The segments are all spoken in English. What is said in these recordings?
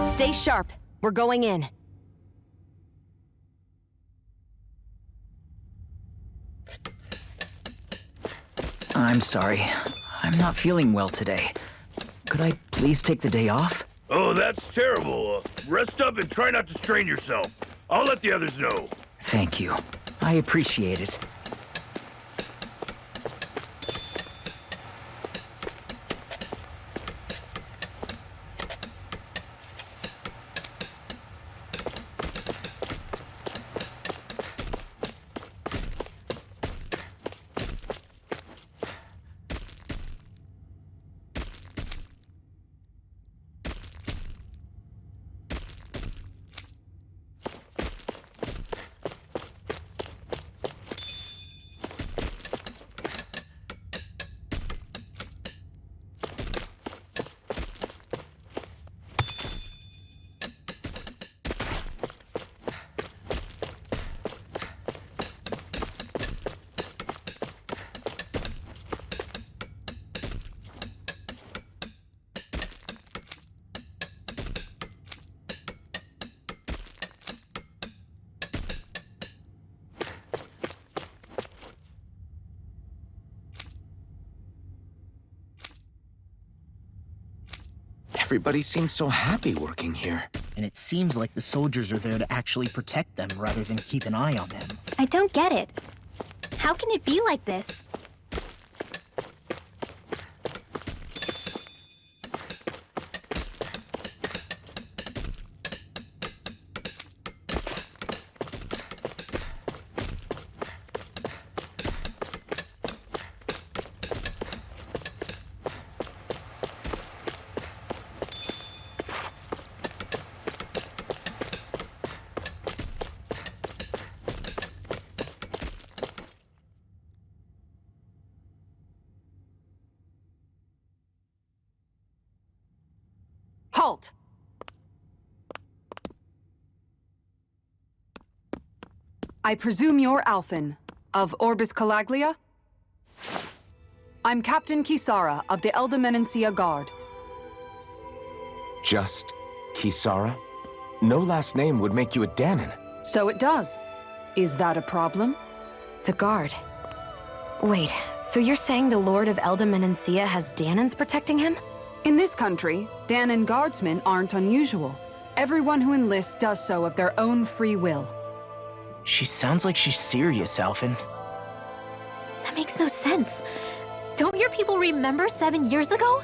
Stay sharp. We're going in. I'm sorry. I'm not feeling well today. Could I please take the day off? Oh, that's terrible. Rest up and try not to strain yourself. I'll let the others know. Thank you. I appreciate it. Everybody seems so happy working here. And it seems like the soldiers are there to actually protect them rather than keep an eye on them. I don't get it. How can it be like this? Halt! I presume you're Alphen, of Orbis Calaglia? I'm Captain Kisara of the Elde Menancia Guard. Just Kisara? No last name would make you a Danon. So it does. Is that a problem? The guard. Wait, so you're saying the Lord of Elde Menancia has Danons protecting him? In this country, Danon guardsmen aren't unusual. Everyone who enlists does so of their own free will. She sounds like she's serious, Alphen. That makes no sense. Don't your people remember 7 years ago?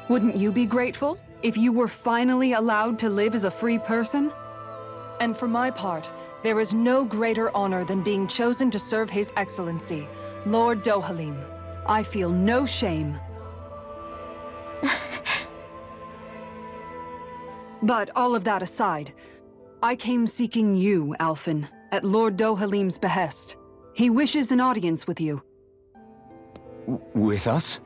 Wouldn't you be grateful if you were finally allowed to live as a free person? And for my part, there is no greater honor than being chosen to serve His Excellency, Lord Dohalim. I feel no shame. But all of that aside, I came seeking you, Alphen, at Lord Dohalim's behest. He wishes an audience with you. With us?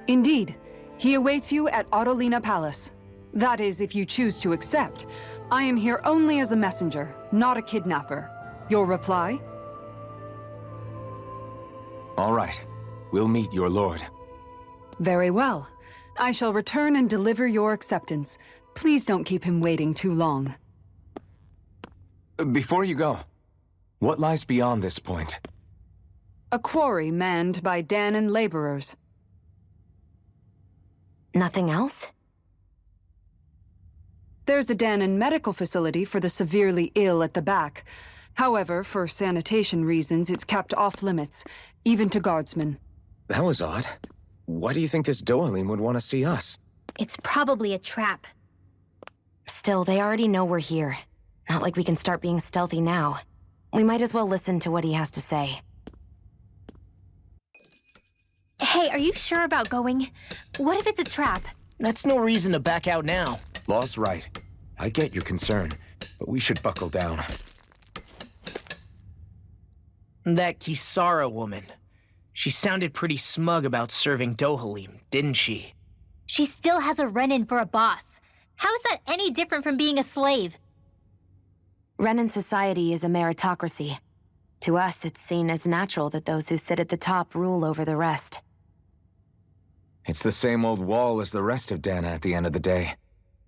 Indeed. He awaits you at Autolina Palace. That is, if you choose to accept. I am here only as a messenger, not a kidnapper. Your reply? All right. We'll meet your lord. Very well. I shall return and deliver your acceptance. Please don't keep him waiting too long. Before you go, what lies beyond this point? A quarry manned by Danon laborers. Nothing else? There's a Danon medical facility for the severely ill at the back. However, for sanitation reasons, it's kept off limits, even to guardsmen. That was odd. Why do you think this Dohalim would want to see us? It's probably a trap. Still, they already know we're here. Not like we can start being stealthy now. We might as well listen to what he has to say. Hey, are you sure about going? What if it's a trap? That's no reason to back out now. Law's right. I get your concern, but we should buckle down. That Kisara woman. She sounded pretty smug about serving Dohalim, didn't she? She still has a Renan for a boss. How is that any different from being a slave? Renan society is a meritocracy. To us, it's seen as natural that those who sit at the top rule over the rest. It's the same old wall as the rest of Dana at the end of the day,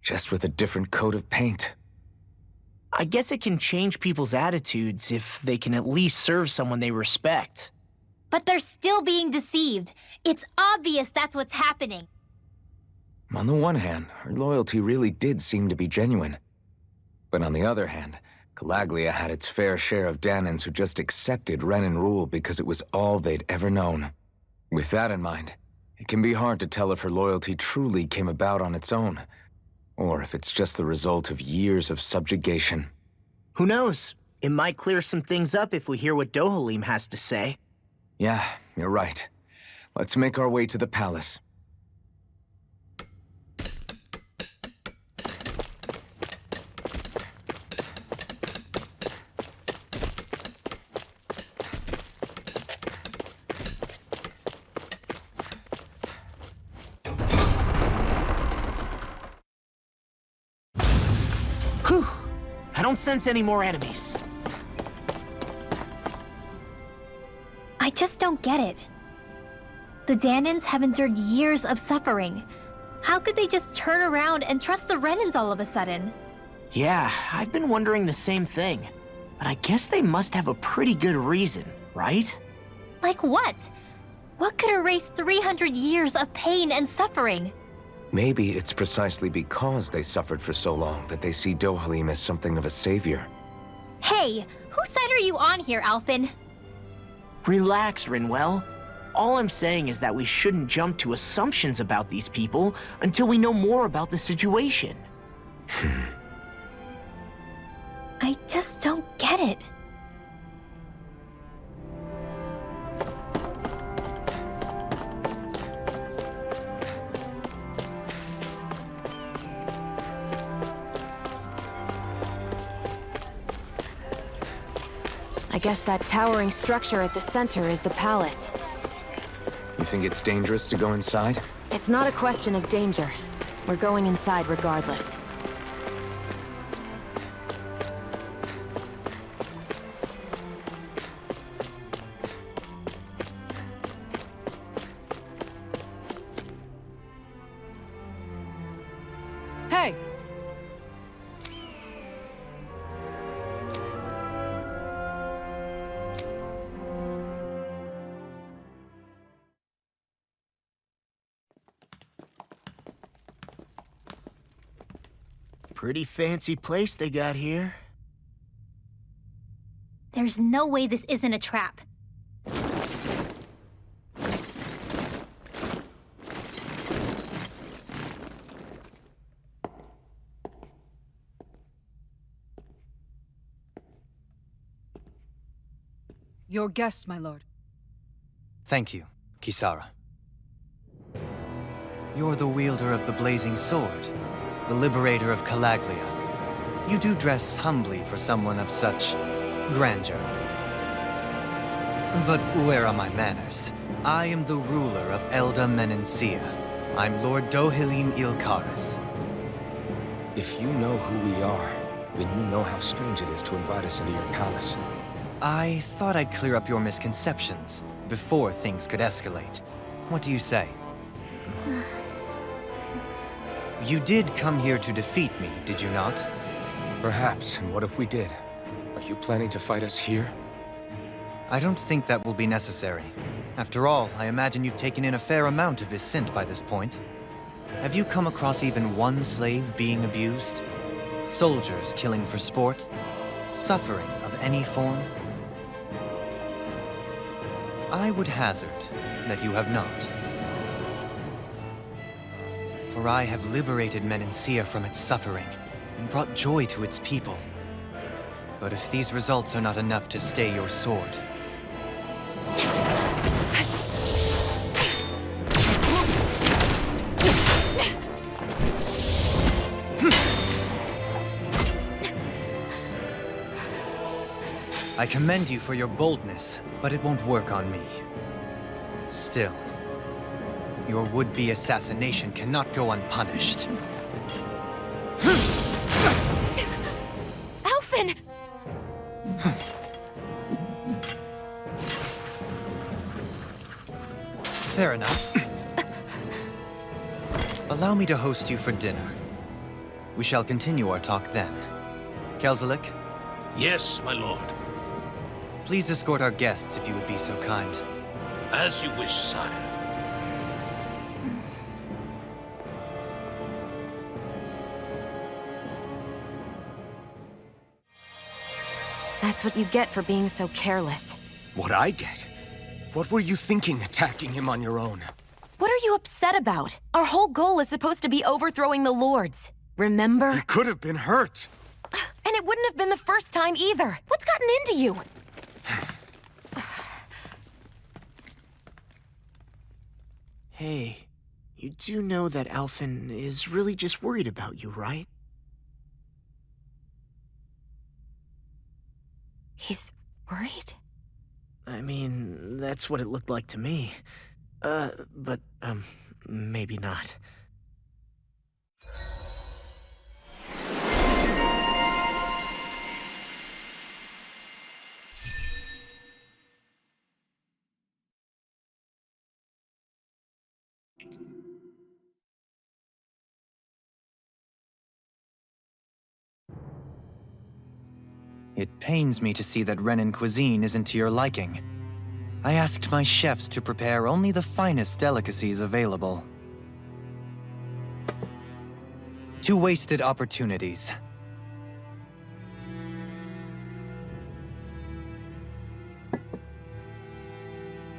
just with a different coat of paint. I guess it can change people's attitudes if they can at least serve someone they respect. But they're still being deceived. It's obvious that's what's happening. On the one hand, her loyalty really did seem to be genuine. But on the other hand, Calaglia had its fair share of Danans who just accepted Renan rule because it was all they'd ever known. With that in mind, it can be hard to tell if her loyalty truly came about on its own, or if it's just the result of years of subjugation. Who knows? It might clear some things up if we hear what Dohalim has to say. Yeah, you're right. Let's make our way to the palace. Whew! I don't sense any more enemies. I just don't get it. The Danans have endured years of suffering. How could they just turn around and trust the Renans all of a sudden? Yeah, I've been wondering the same thing. But I guess they must have a pretty good reason, right? Like what? What could erase 300 years of pain and suffering? Maybe it's precisely because they suffered for so long that they see Dohalim as something of a savior. Hey, whose side are you on here, Alphen? Relax, Rinwell. All I'm saying is that we shouldn't jump to assumptions about these people until we know more about the situation. I just don't get it. I guess that towering structure at the center is the palace. You think it's dangerous to go inside? It's not a question of danger. We're going inside regardless. Hey! Pretty fancy place they got here. There's no way this isn't a trap. Your guests, my lord. Thank you, Kisara. You're the wielder of the blazing sword, the liberator of Calaglia. You do dress humbly for someone of such grandeur. But where are my manners? I am the ruler of Elde Menancia. I'm Lord Dohalim Qaras. If you know who we are, then you know how strange it is to invite us into your palace. I thought I'd clear up your misconceptions before things could escalate. What do you say? You did come here to defeat me, did you not? Perhaps, and what if we did? Are you planning to fight us here? I don't think that will be necessary. After all, I imagine you've taken in a fair amount of his scent by this point. Have you come across even one slave being abused? Soldiers killing for sport? Suffering of any form? I would hazard that you have not. For I have liberated Menancia from its suffering and brought joy to its people. But if these results are not enough to stay your sword, I commend you for your boldness, but it won't work on me. Still, your would-be assassination cannot go unpunished. Alphen! Fair enough. Allow me to host you for dinner. We shall continue our talk then. Kelzelik, Yes, my lord. please escort our guests if you would be so kind. As you wish, sire. That's what you get for being so careless. What I get? What were you thinking attacking him on your own? What are you upset about? Our whole goal is supposed to be overthrowing the Lords. Remember? He could have been hurt. And it wouldn't have been the first time either. What's gotten into you? Hey, you do know that Alphen is really just worried about you, right? He's worried? I mean, that's what it looked like to me. But maybe not. It pains me to see that Renan cuisine isn't to your liking. I asked my chefs to prepare only the finest delicacies available. 2 wasted opportunities.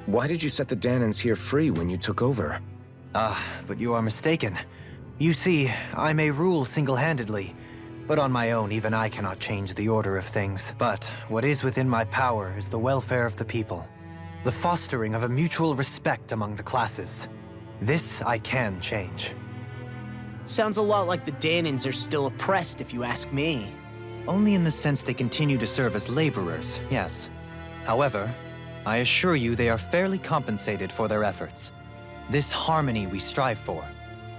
Why did you set the Danans here free when you took over? But you are mistaken. You see, I may rule single-handedly, but on my own, even I cannot change the order of things. But what is within my power is the welfare of the people. The fostering of a mutual respect among the classes. This I can change. Sounds a lot like the Danans are still oppressed, if you ask me. Only in the sense they continue to serve as laborers, yes. However, I assure you they are fairly compensated for their efforts. This harmony we strive for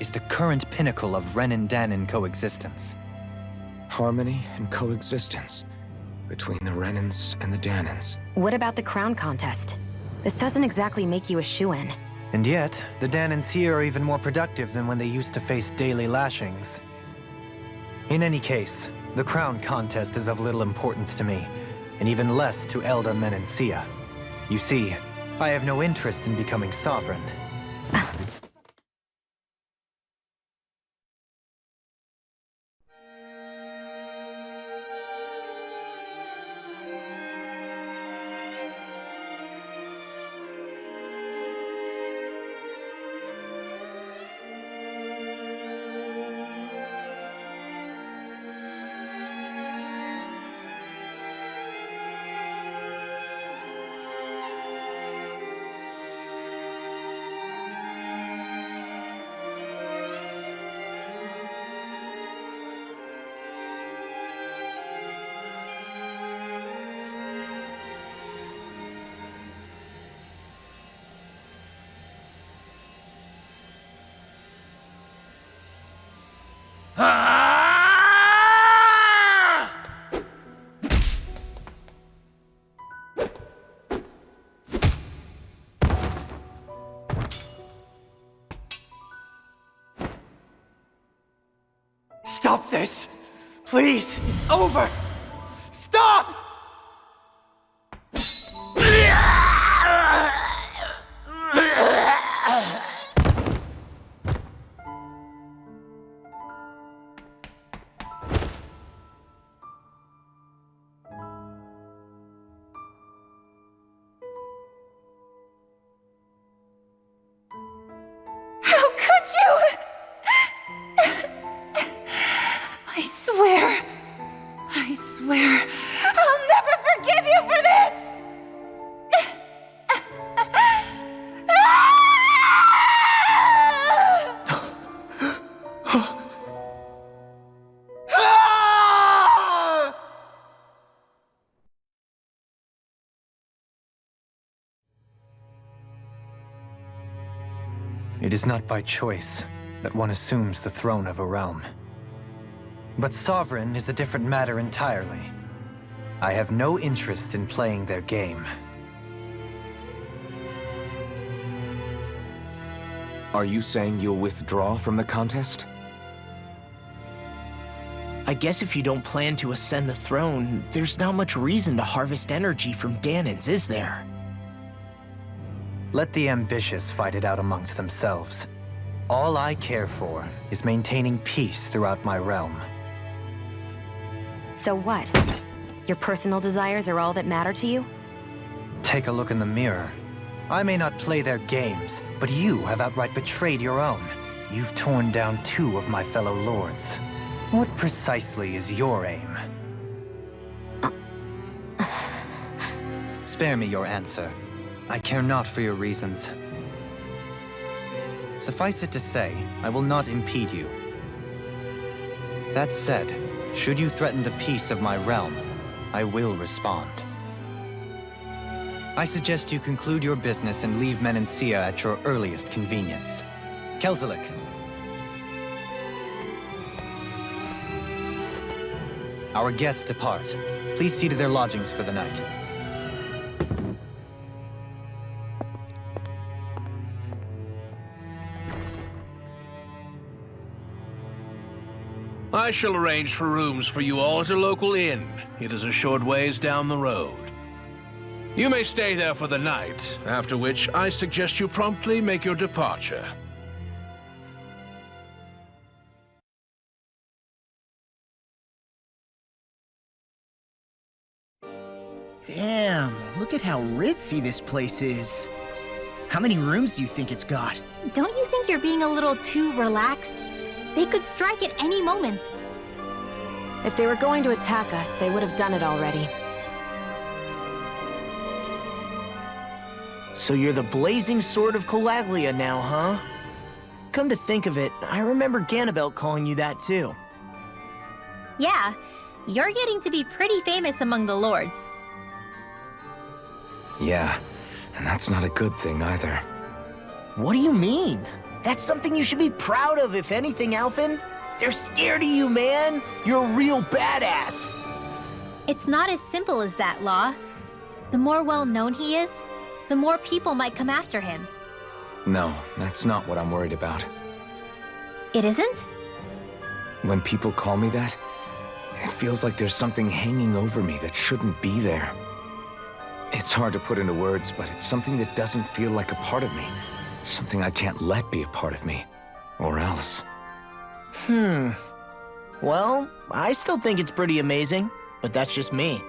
is the current pinnacle of Renan-Danan coexistence. Harmony and coexistence between the Renans and the Danans. What about the crown contest? This doesn't exactly make you a shoo-in. And yet, the Danans here are even more productive than when they used to face daily lashings. In any case, the crown contest is of little importance to me, and even less to Elde Menancia. You see, I have no interest in becoming sovereign. Stop this! Please! It's over! Stop! How could you? I swear, I'll never forgive you for this! It is not by choice that one assumes the throne of a realm. But sovereign is a different matter entirely. I have no interest in playing their game. Are you saying you'll withdraw from the contest? I guess if you don't plan to ascend the throne, there's not much reason to harvest energy from Danans, is there? Let the ambitious fight it out amongst themselves. All I care for is maintaining peace throughout my realm. So what? Your personal desires are all that matter to you? Take a look in the mirror. I may not play their games, but you have outright betrayed your own. You've torn down 2 of my fellow lords. What precisely is your aim? Spare me your answer. I care not for your reasons. Suffice it to say, I will not impede you. That said, should you threaten the peace of my realm, I will respond. I suggest you conclude your business and leave Menancia at your earliest convenience. Kelzelik. Our guests depart. Please see to their lodgings for the night. I shall arrange for rooms for you all at a local inn. It is a short ways down the road. You may stay there for the night, after which I suggest you promptly make your departure. Damn, look at how ritzy this place is. How many rooms do you think it's got? Don't you think you're being a little too relaxed? They could strike at any moment. If they were going to attack us, they would have done it already. So you're the blazing sword of Qalaglia now, huh? Come to think of it, I remember Ganabelt calling you that too. Yeah, you're getting to be pretty famous among the lords. Yeah, and that's not a good thing either. What do you mean? That's something you should be proud of, if anything, Alphen. They're scared of you, man. You're a real badass. It's not as simple as that, Law. The more well-known he is, the more people might come after him. No, that's not what I'm worried about. It isn't? When people call me that, it feels like there's something hanging over me that shouldn't be there. It's hard to put into words, but it's something that doesn't feel like a part of me. Something I can't let be a part of me. Or else. Well, I still think it's pretty amazing, but that's just me.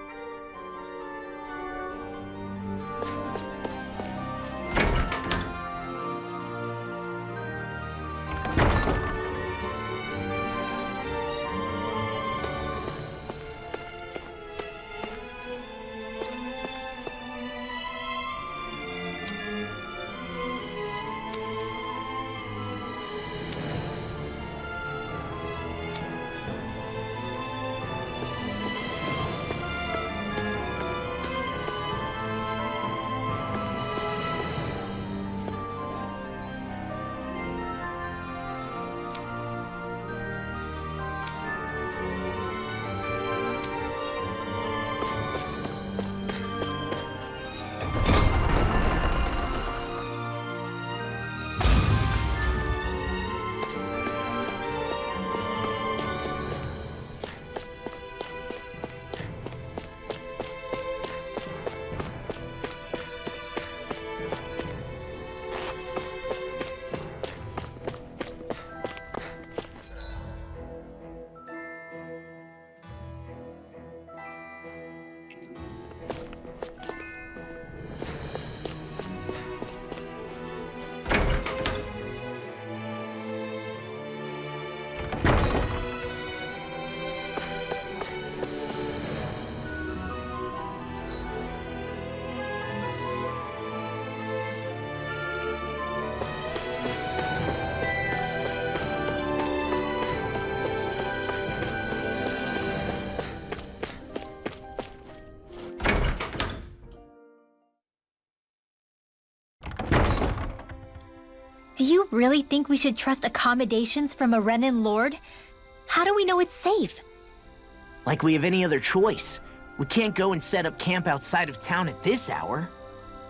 Do you really think we should trust accommodations from a Renan lord? How do we know it's safe? Like we have any other choice. We can't go and set up camp outside of town at this hour.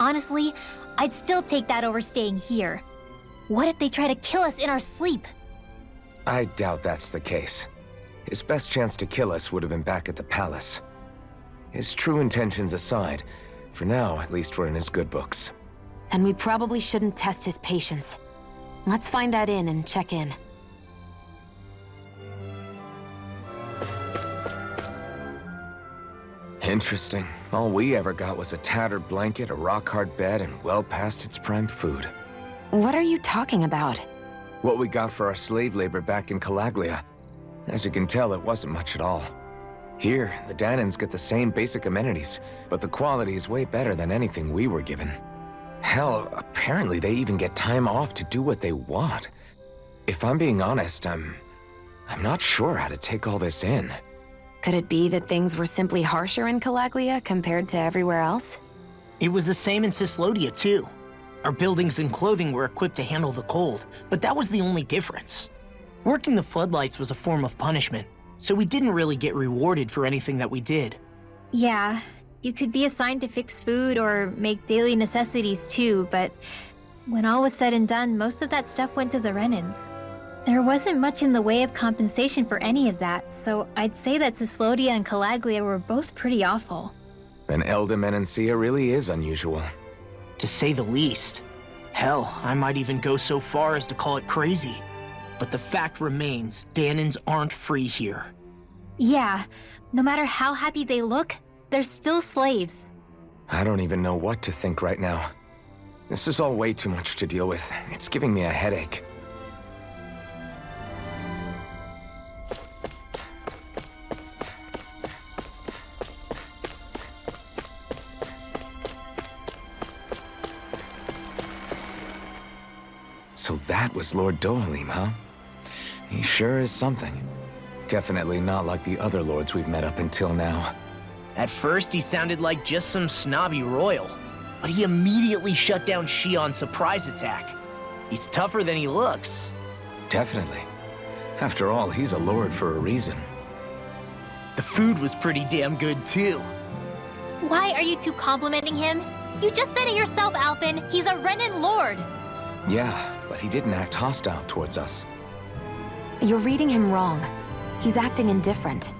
Honestly, I'd still take that over staying here. What if they try to kill us in our sleep? I doubt that's the case. His best chance to kill us would have been back at the palace. His true intentions aside, for now, at least we're in his good books. Then we probably shouldn't test his patience. Let's find that inn and check in. Interesting. All we ever got was a tattered blanket, a rock-hard bed, and well past its prime food. What are you talking about? What we got for our slave labor back in Calaglia. As you can tell, it wasn't much at all. Here, the Danans get the same basic amenities, but the quality is way better than anything we were given. Hell, apparently they even get time off to do what they want. If I'm being honest, I'm not sure how to take all this in. Could it be that things were simply harsher in Calaglia compared to everywhere else? It was the same in Cislodia, too. Our buildings and clothing were equipped to handle the cold, but that was the only difference. Working the floodlights was a form of punishment, so we didn't really get rewarded for anything that we did. Yeah, you could be assigned to fix food or make daily necessities too, but when all was said and done, most of that stuff went to the Renans. There wasn't much in the way of compensation for any of that, so I'd say that Cislodia and Calaglia were both pretty awful. Then Elde Menancia really is unusual. To say the least. Hell, I might even go so far as to call it crazy. But the fact remains, Danans aren't free here. Yeah, no matter how happy they look, they're still slaves. I don't even know what to think right now. This is all way too much to deal with. It's giving me a headache. So that was Lord Dohalim, huh? He sure is something. Definitely not like the other lords we've met up until now. At first, he sounded like just some snobby royal, but he immediately shut down Shion's surprise attack. He's tougher than he looks. Definitely. After all, he's a lord for a reason. The food was pretty damn good, too. Why are you two complimenting him? You just said it yourself, Alphen. He's a Renan lord. Yeah, but he didn't act hostile towards us. You're reading him wrong. He's acting indifferent.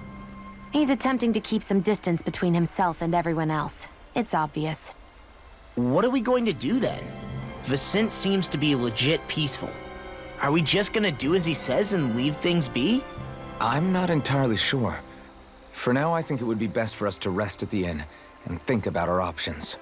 He's attempting to keep some distance between himself and everyone else. It's obvious. What are we going to do then? Vicent seems to be legit peaceful. Are we just gonna do as he says and leave things be? I'm not entirely sure. For now, I think it would be best for us to rest at the inn and think about our options.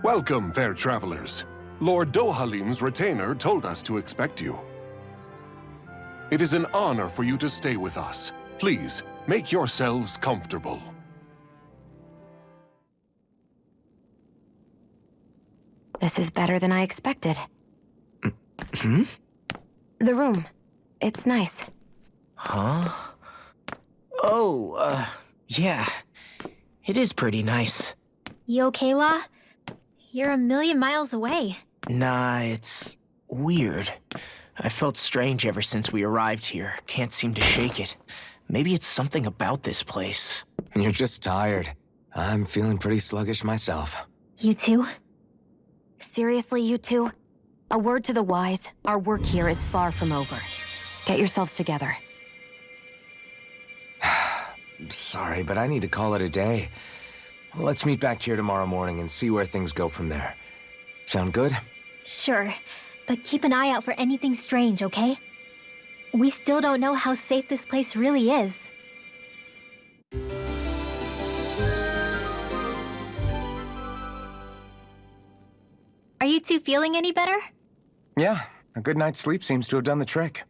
Welcome, fair travelers. Lord Dohalim's retainer told us to expect you. It is an honor for you to stay with us. Please, make yourselves comfortable. This is better than I expected. Hmm? The room. It's nice. Huh? Oh, yeah. It is pretty nice. You okay, La? You're a million miles away. Nah, it's weird. I felt strange ever since we arrived here. Can't seem to shake it. Maybe it's something about this place. You're just tired. I'm feeling pretty sluggish myself. You too? Seriously, you two? A word to the wise, our work here is far from over. Get yourselves together. Sorry, but I need to call it a day. Let's meet back here tomorrow morning and see where things go from there. Sound good? Sure, but keep an eye out for anything strange, okay? We still don't know how safe this place really is. Are you two feeling any better? Yeah, a good night's sleep seems to have done the trick.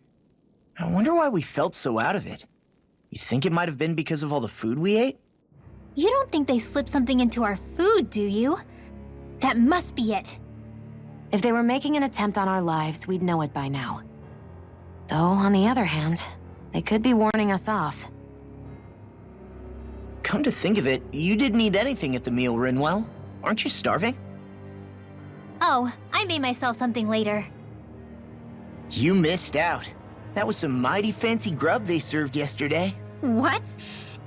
I wonder why we felt so out of it. You think it might have been because of all the food we ate? You don't think they slipped something into our food, do you? That must be it. If they were making an attempt on our lives, we'd know it by now. Though, on the other hand, they could be warning us off. Come to think of it, you didn't eat anything at the meal, Rinwell. Aren't you starving? Oh, I made myself something later. You missed out. That was some mighty fancy grub they served yesterday. What?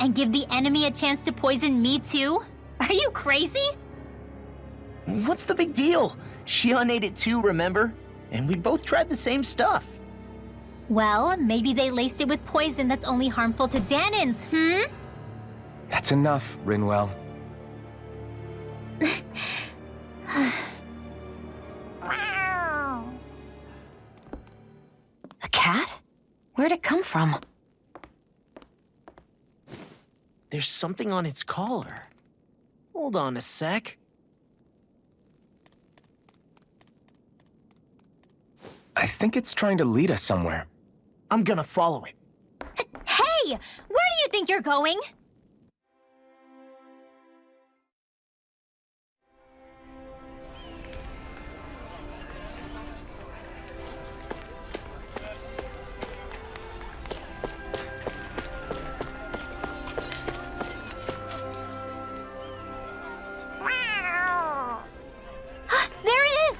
And give the enemy a chance to poison me too? Are you crazy? What's the big deal? Shion ate it too, remember? And we both tried the same stuff. Well, maybe they laced it with poison that's only harmful to Danins, That's enough, Rinwell. A cat? Where'd it come from? There's something on its collar. Hold on a sec. I think it's trying to lead us somewhere. I'm gonna follow it. Hey! Where do you think you're going? There it is!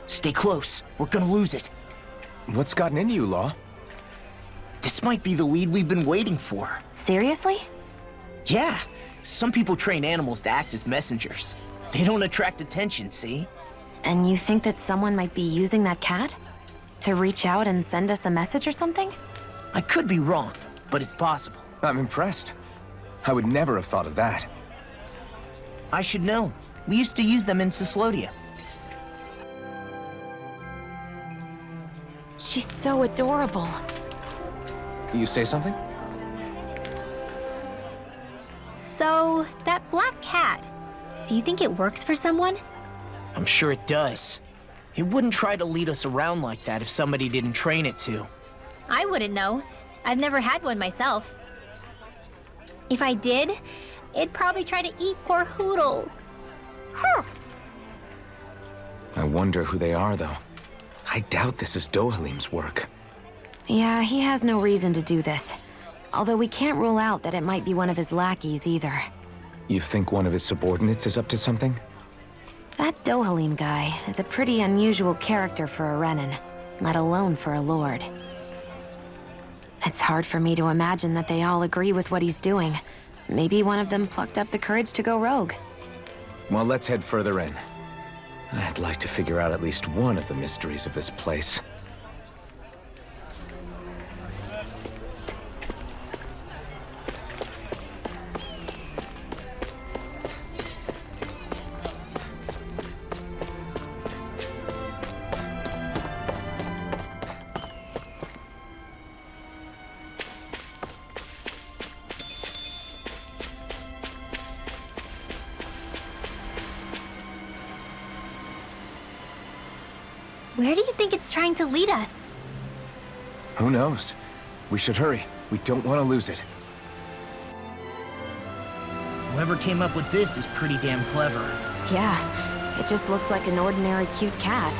Stay close. We're gonna lose it. What's gotten into you, Law? This might be the lead we've been waiting for. Seriously? Yeah. Some people train animals to act as messengers. They don't attract attention, see? And you think that someone might be using that cat? To reach out and send us a message or something? I could be wrong, but it's possible. I'm impressed. I would never have thought of that. I should know. We used to use them in Cyslodia. She's so adorable. You say something? So, that black cat, do you think it works for someone? I'm sure it does. It wouldn't try to lead us around like that if somebody didn't train it to. I wouldn't know. I've never had one myself. If I did, it'd probably try to eat poor Hoodle. I wonder who they are, though. I doubt this is Dohalim's work. Yeah, he has no reason to do this. Although we can't rule out that it might be one of his lackeys either. You think one of his subordinates is up to something? That Dohalim guy is a pretty unusual character for a Renan, let alone for a lord. It's hard for me to imagine that they all agree with what he's doing. Maybe one of them plucked up the courage to go rogue. Well, let's head further in. I'd like to figure out at least one of the mysteries of this place. Where do you think it's trying to lead us? Who knows? We should hurry. We don't want to lose it. Whoever came up with this is pretty damn clever. Yeah, it just looks like an ordinary cute cat.